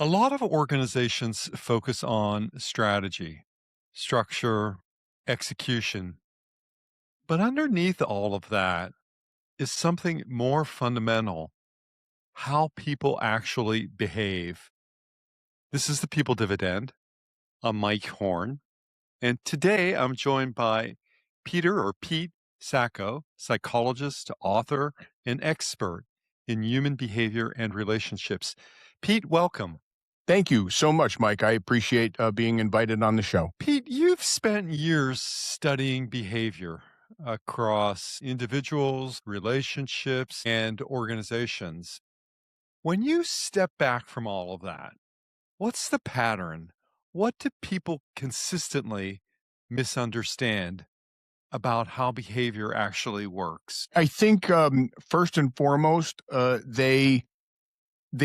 A lot of organizations focus on strategy, structure, execution. But underneath all of that is something more fundamental: how people actually behave. This is the People Dividend. I'm Mike Horne. And today I'm joined by Pete Sacco, psychologist, author, and expert in human behavior and relationships. Pete, welcome. Thank you so much, Mike. I appreciate being invited on the show. Pete, you've spent years studying behavior across individuals, relationships, and organizations. When you step back from all of that, what's the pattern? What do people consistently misunderstand about how behavior actually works? I think first and foremost, they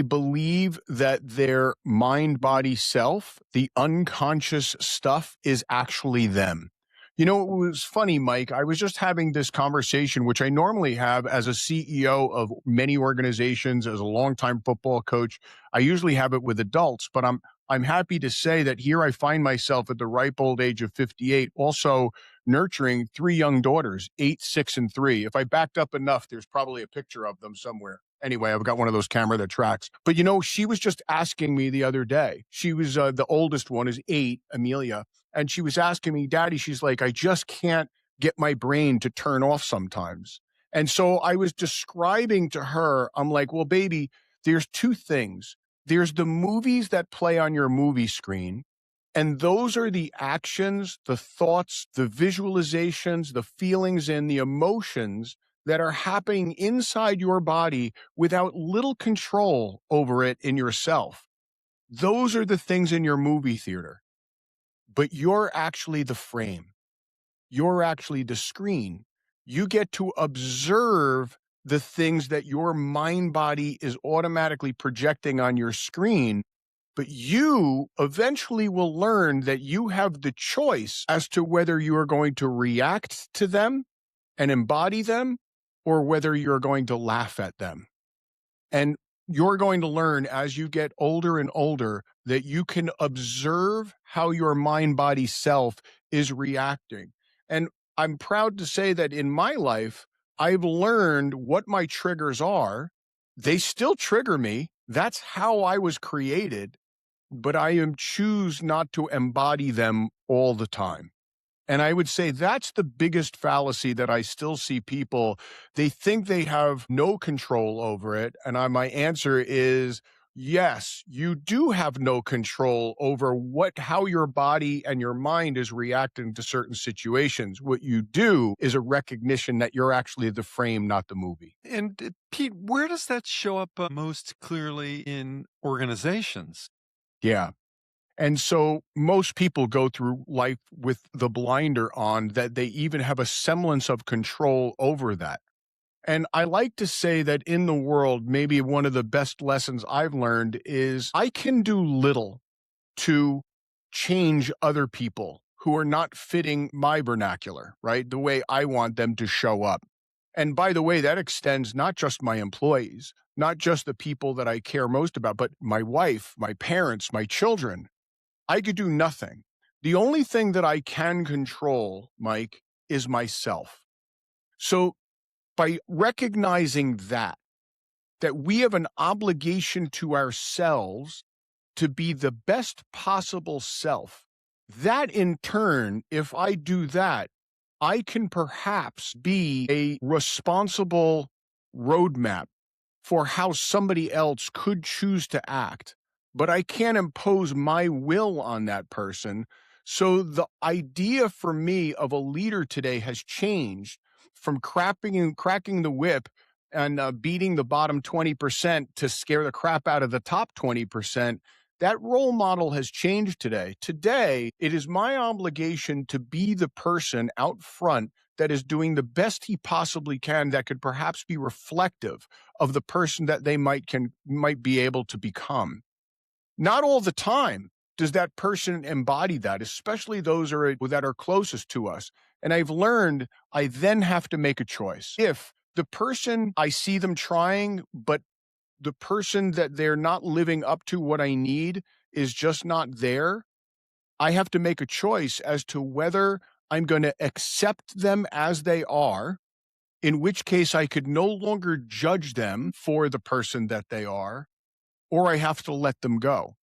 believe that their mind, body, self, the unconscious stuff, is actually them. You know, it was funny, Mike. I was just having this conversation, which I normally have as a CEO of many organizations, as a longtime football coach. I usually have it with adults, but I'm happy to say that here I find myself at the ripe old age of 58, also nurturing three young daughters, 8, 6, and 3. If I backed up enough, there's probably a picture of them somewhere. Anyway, I've got one of those camera that tracks. But you know, she was just asking me the other day. She was the oldest one is 8, Amelia, and she was asking me, Daddy, she's like, I just can't get my brain to turn off sometimes. And so I was describing to her, I'm like, well, baby, there's two things. There's the movies that play on your movie screen, and those are the actions, the thoughts, the visualizations, the feelings, and the emotions that are happening inside your body without little control over it in yourself. Those are the things in your movie theater, but you're actually the frame. You're actually the screen. You get to observe the things that your mind body is automatically projecting on your screen, but you eventually will learn that you have the choice as to whether you are going to react to them and embody them, or whether you're going to laugh at them. And you're going to learn as you get older and older that you can observe how your mind body self is reacting. And I'm proud to say that in my life, I've learned what my triggers are. They still trigger me. That's how I was created, but I am choose not to embody them all the time. And I would say that's the biggest fallacy that I still see people. They think they have no control over it. And my answer is yes, you do have no control over how your body and your mind is reacting to certain situations. What you do is a recognition that you're actually the frame, not the movie. And Pete, where does that show up most clearly in organizations? Yeah. And so most people go through life with the blinder on that they even have a semblance of control over that. And I like to say that in the world, maybe one of the best lessons I've learned is I can do little to change other people who are not fitting my vernacular, right? The way I want them to show up. And by the way, that extends not just my employees, not just the people that I care most about, but my wife, my parents, my children. I could do nothing. The only thing that I can control, Mike, is myself. So by recognizing that we have an obligation to ourselves to be the best possible self, that in turn, if I do that, I can perhaps be a responsible roadmap for how somebody else could choose to act, but I can't impose my will on that person. So the idea for me of a leader today has changed from cracking the whip and beating the bottom 20% to scare the crap out of the top 20%. That role model has changed today. Today, it is my obligation to be the person out front that is doing the best he possibly can that could perhaps be reflective of the person that they might be able to become. Not all the time does that person embody that, especially those that are closest to us. And I've learned I then have to make a choice. If the person I see them trying, but the person that they're not living up to what I need is just not there, I have to make a choice as to whether I'm going to accept them as they are, in which case I could no longer judge them for the person that they are, or I have to let them go.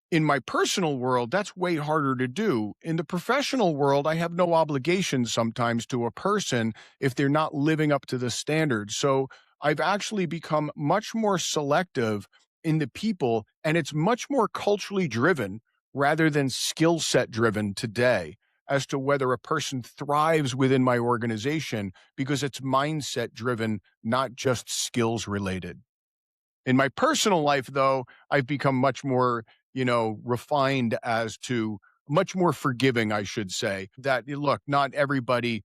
In my personal world, that's way harder to do. In the professional world, I have no obligation sometimes to a person if they're not living up to the standards. So I've actually become much more selective in the people, and it's much more culturally driven rather than skill set driven today as to whether a person thrives within my organization because it's mindset driven, not just skills related. In my personal life, though, I've become much more, refined as to much more forgiving, I should say, that look, not everybody,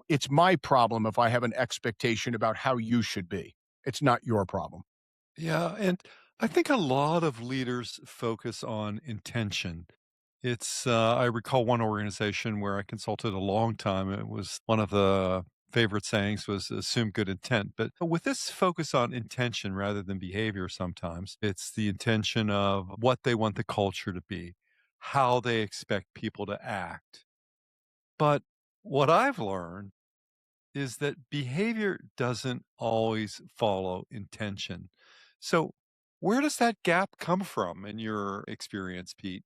it's my problem if I have an expectation about how you should be. It's not your problem. Yeah, and I think a lot of leaders focus on intention. I recall one organization where I consulted a long time. It was one of the favorite sayings was assume good intent. But with this focus on intention rather than behavior, sometimes it's the intention of what they want the culture to be, how they expect people to act. But what I've learned is that behavior doesn't always follow intention. So, where does that gap come from in your experience, Pete?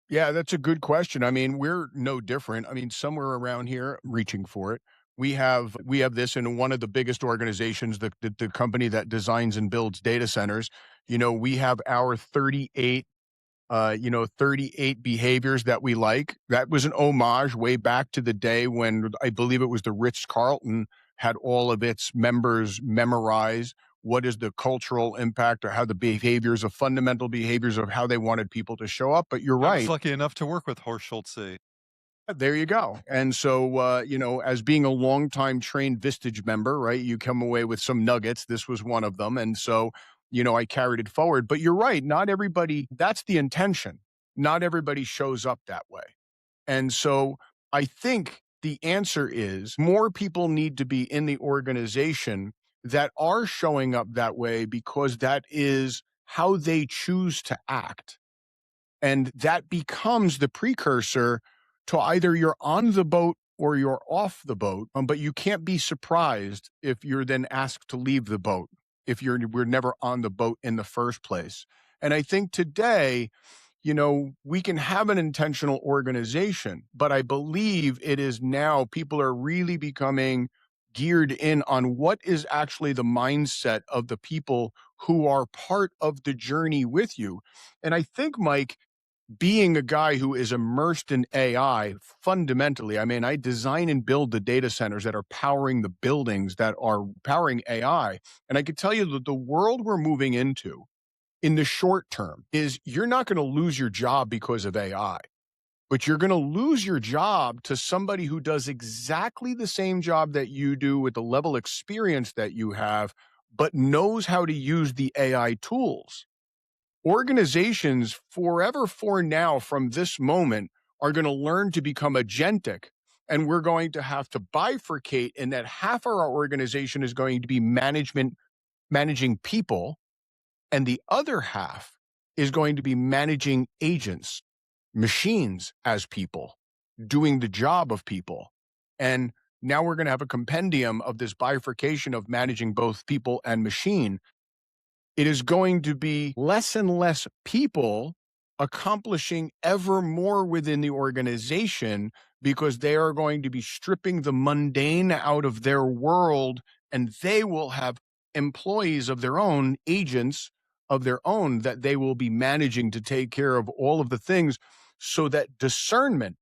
Yeah, that's a good question. I mean, we're no different. I mean, somewhere around here, reaching for it, we have this in one of the biggest organizations, the company that designs and builds data centers. We have our 38 behaviors that we like. That was an homage way back to the day when I believe it was the Ritz-Carlton had all of its members memorize what is the cultural impact or how the behaviors of fundamental behaviors of how they wanted people to show up. But you're I was right. lucky enough to work with Horst Schulze. There you go. And so, as being a longtime trained Vistage member, right, you come away with some nuggets. This was one of them. And so, I carried it forward. But you're right. Not everybody, that's the intention. Not everybody shows up that way. And so I think the answer is more people need to be in the organization that are showing up that way because that is how they choose to act. And that becomes the precursor to either you're on the boat or you're off the boat. But you can't be surprised if you're then asked to leave the boat, if we're never on the boat in the first place. And I think today, we can have an intentional organization, but I believe it is now people are really becoming geared in on what is actually the mindset of the people who are part of the journey with you. And I think, Mike, being a guy who is immersed in AI fundamentally, I mean, I design and build the data centers that are powering the buildings that are powering AI. And I can tell you that the world we're moving into in the short term is you're not going to lose your job because of AI, but you're going to lose your job to somebody who does exactly the same job that you do with the level of experience that you have, but knows how to use the AI tools. Organizations forever for now from this moment are going to learn to become agentic. And we're going to have to bifurcate in that half of our organization is going to be managing people, and the other half is going to be managing agents, machines as people, doing the job of people. And now we're going to have a compendium of this bifurcation of managing both people and machine. It is going to be less and less people accomplishing ever more within the organization because they are going to be stripping the mundane out of their world, and they will have employees of their own, agents of their own that they will be managing to take care of all of the things so that discernment,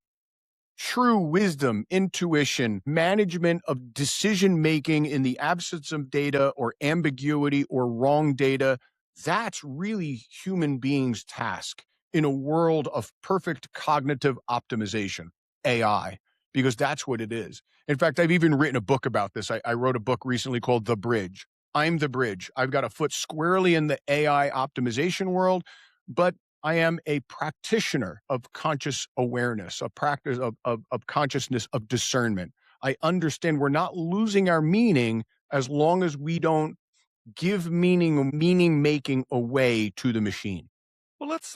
true wisdom, intuition, management of decision making in the absence of data or ambiguity or wrong data, that's really human beings' task in a world of perfect cognitive optimization, AI, because that's what it is. In fact, I've even written a book about this. I wrote a book recently called The Bridge. I'm the bridge. I've got a foot squarely in the AI optimization world, but I am a practitioner of conscious awareness, a practice of consciousness, of discernment. I understand we're not losing our meaning as long as we don't give meaning making away to the machine. Well, let's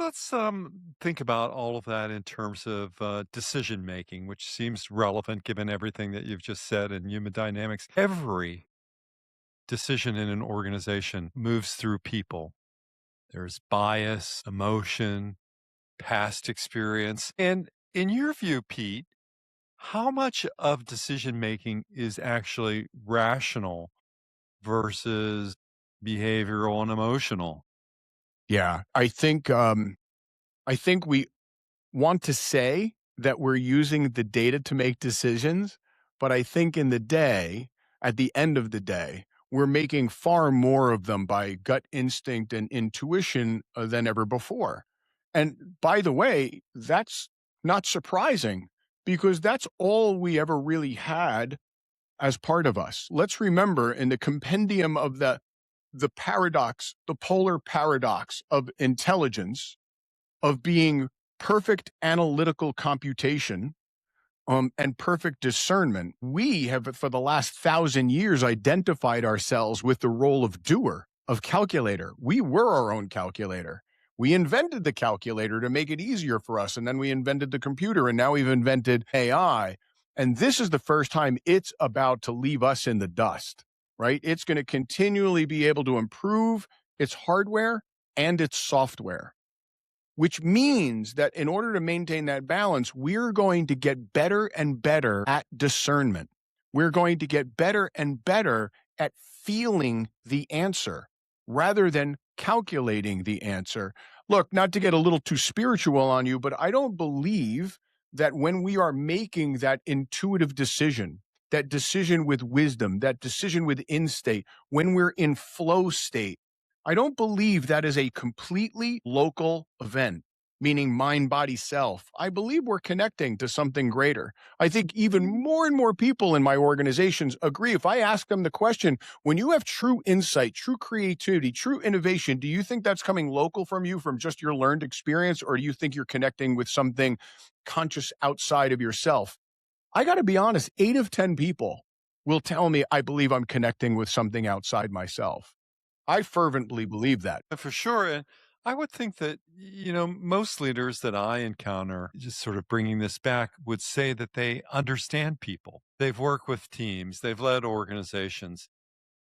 think about all of that in terms of decision making, which seems relevant given everything that you've just said in human dynamics. Every decision in an organization moves through people. There's bias, emotion, past experience. And in your view, Pete, how much of decision making is actually rational versus behavioral and emotional? Yeah, I think we want to say that we're using the data to make decisions, but I think at the end of the day, we're making far more of them by gut instinct and intuition than ever before. And by the way, that's not surprising because that's all we ever really had as part of us. Let's remember in the compendium of the paradox, the polar paradox of intelligence, of being perfect analytical computation, and perfect discernment, we have for the last 1,000 years identified ourselves with the role of doer, of calculator. We were our own calculator. We invented the calculator to make it easier for us, and then we invented the computer, and now we've invented AI. And this is the first time it's about to leave us in the dust, right? It's going to continually be able to improve its hardware and its software, which means that in order to maintain that balance, we're going to get better and better at discernment. We're going to get better and better at feeling the answer rather than calculating the answer. Look, not to get a little too spiritual on you, but I don't believe that when we are making that intuitive decision, that decision with wisdom, that decision with instinct, when we're in flow state, I don't believe that is a completely local event, meaning mind, body, self. I believe we're connecting to something greater. I think even more and more people in my organizations agree. If I ask them the question, when you have true insight, true creativity, true innovation, do you think that's coming local from you, from just your learned experience, or do you think you're connecting with something conscious outside of yourself? I got to be honest, 8 of 10 people will tell me, I believe I'm connecting with something outside myself. I fervently believe that. For sure. And I would think that, most leaders that I encounter, just sort of bringing this back, would say that they understand people. They've worked with teams, they've led organizations.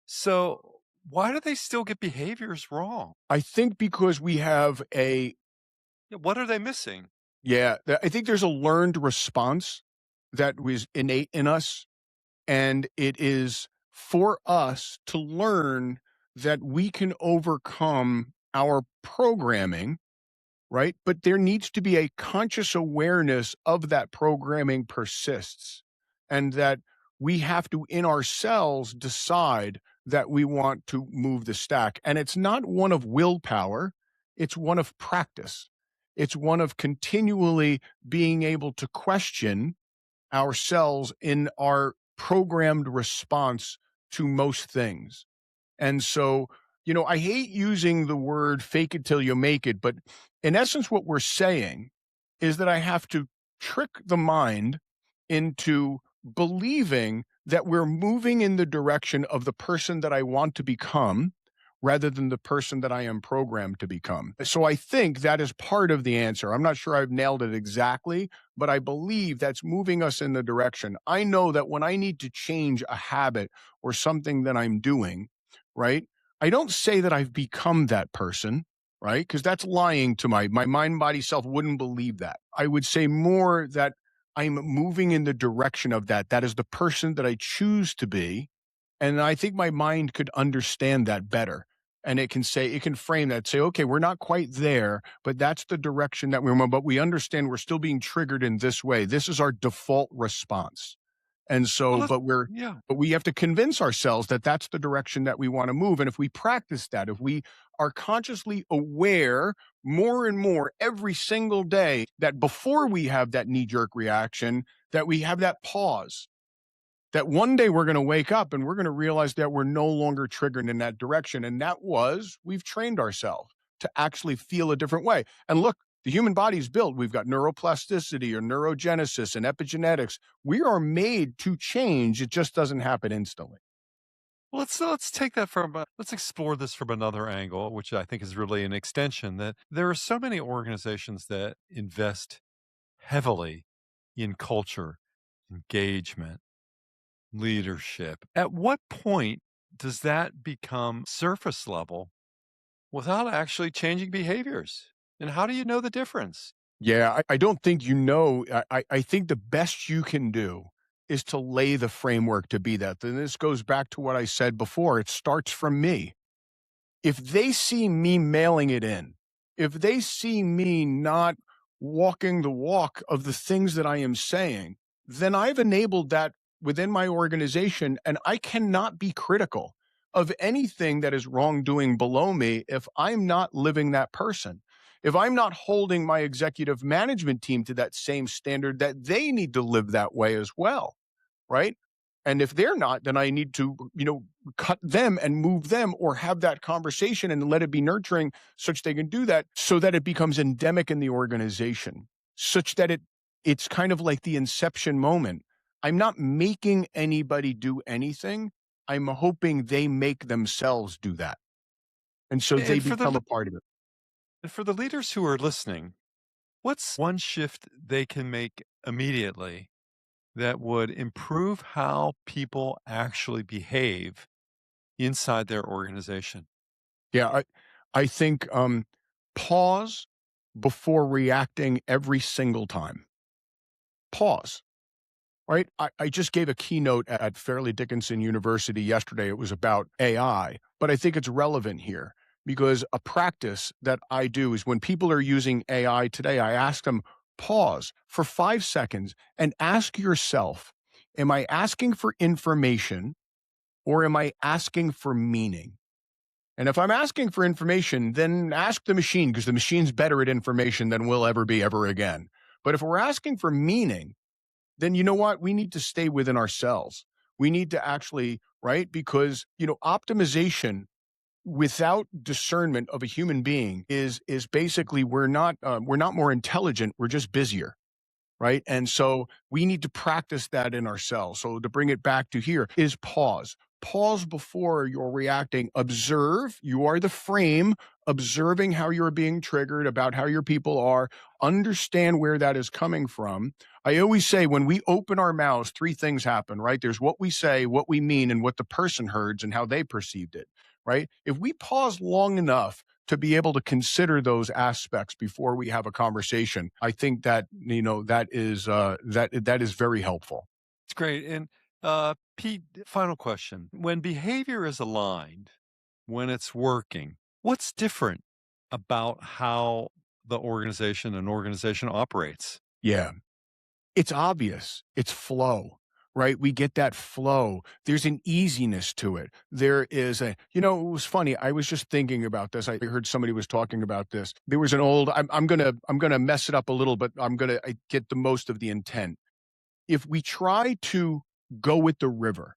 So why do they still get behaviors wrong? I think because we have Yeah, what are they missing? I think there's a learned response that was innate in us. And it is for us to learn that we can overcome our programming, right? But there needs to be a conscious awareness of that programming persists, and that we have to, in ourselves, decide that we want to move the stack. And it's not one of willpower, it's one of practice. It's one of continually being able to question ourselves in our programmed response to most things. And so, I hate using the word fake it till you make it, but in essence, what we're saying is that I have to trick the mind into believing that we're moving in the direction of the person that I want to become rather than the person that I am programmed to become. So I think that is part of the answer. I'm not sure I've nailed it exactly, but I believe that's moving us in the direction. I know that when I need to change a habit or something that I'm doing, right? I don't say that I've become that person, right? Because that's lying to my mind, body, self wouldn't believe that. I would say more that I'm moving in the direction of that. That is the person that I choose to be. And I think my mind could understand that better. And it can frame that, say, okay, we're not quite there, but that's the direction that we're on. But we understand we're still being triggered in this way. This is our default response. And Well, so, let's, yeah. but we have to convince ourselves that that's the direction that we want to move. And if we practice that, if we are consciously aware more and more every single day, that before we have that knee jerk reaction, that we have that pause, that one day we're going to wake up and we're going to realize that we're no longer triggered in that direction. And we've trained ourselves to actually feel a different way. And look, the human body is built. We've got neuroplasticity or neurogenesis and epigenetics. We are made to change. It just doesn't happen instantly. Let's take that from let's explore this from another angle, which I think is really an extension that there are so many organizations that invest heavily in culture, engagement, leadership. At what point does that become surface level without actually changing behaviors? And how do you know the difference? Yeah, I don't think you know. I think the best you can do is to lay the framework to be that. And this goes back to what I said before. It starts from me. If they see me mailing it in, if they see me not walking the walk of the things that I am saying, then I've enabled that within my organization, and I cannot be critical of anything that is wrongdoing below me if I'm not living that person. If I'm not holding my executive management team to that same standard, that they need to live that way as well, right? And if they're not, then I need to, cut them and move them or have that conversation and let it be nurturing such they can do that so that it becomes endemic in the organization, such that it's kind of like the inception moment. I'm not making anybody do anything. I'm hoping they make themselves do that. And so they And for become a part of it. the leaders who are listening, what's one shift they can make immediately that would improve how people actually behave inside their organization? Yeah, I think pause before reacting every single time. Pause. Right? I just gave a keynote at Fairleigh Dickinson University yesterday. It was about AI, but I think it's relevant here because a practice that I do is when people are using AI today, I ask them, pause for 5 seconds and ask yourself, am I asking for information or am I asking for meaning? And if I'm asking for information, then ask the machine because the machine's better at information than we'll ever be ever again. But if we're asking for meaning, then you know what? We need to stay within ourselves. We need to actually, right? Because, optimization without discernment of a human being is basically we're not more intelligent, we're just busier. Right. And so we need to practice that in ourselves. So to bring it back to here is pause. Pause before you're reacting. Observe. You are the frame, observing how you're being triggered, about how your people are. Understand where that is coming from. I always say when we open our mouths, three things happen, right? There's what we say, what we mean, and what the person heard and how they perceived it, right? If we pause long enough to be able to consider those aspects before we have a conversation, I think that that is very helpful. It's great. And Pete, final question. When behavior is aligned, when it's working, what's different about how an organization operates? Yeah, it's obvious. It's flow, right? We get that flow. There's an easiness to it. There is it was funny. I was just thinking about this. I heard somebody was talking about this. There was an old. I'm gonna mess it up a little, but I get the most of the intent. If we try to go with the river,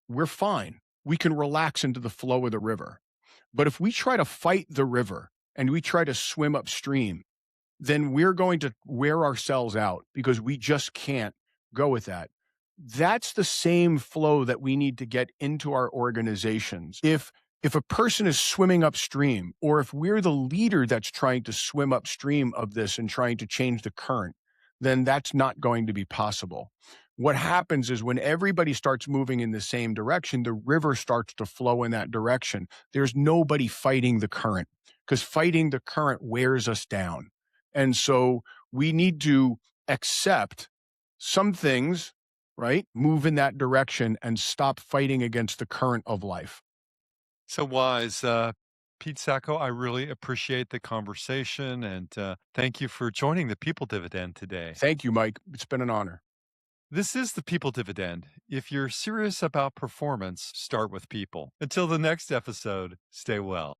we're fine. We can relax into the flow of the river. But if we try to fight the river and we try to swim upstream, then we're going to wear ourselves out because we just can't go with that. That's the same flow that we need to get into our organizations. If a person is swimming upstream, or if we're the leader that's trying to swim upstream of this and trying to change the current, then that's not going to be possible. What happens is when everybody starts moving in the same direction, the river starts to flow in that direction. There's nobody fighting the current because fighting the current wears us down. And so we need to accept some things, right? Move in that direction and stop fighting against the current of life. So wise. Pete Sacco, I really appreciate the conversation and thank you for joining the People Dividend today. Thank you, Mike. It's been an honor. This is the People Dividend. If you're serious about performance, start with people. Until the next episode, stay well.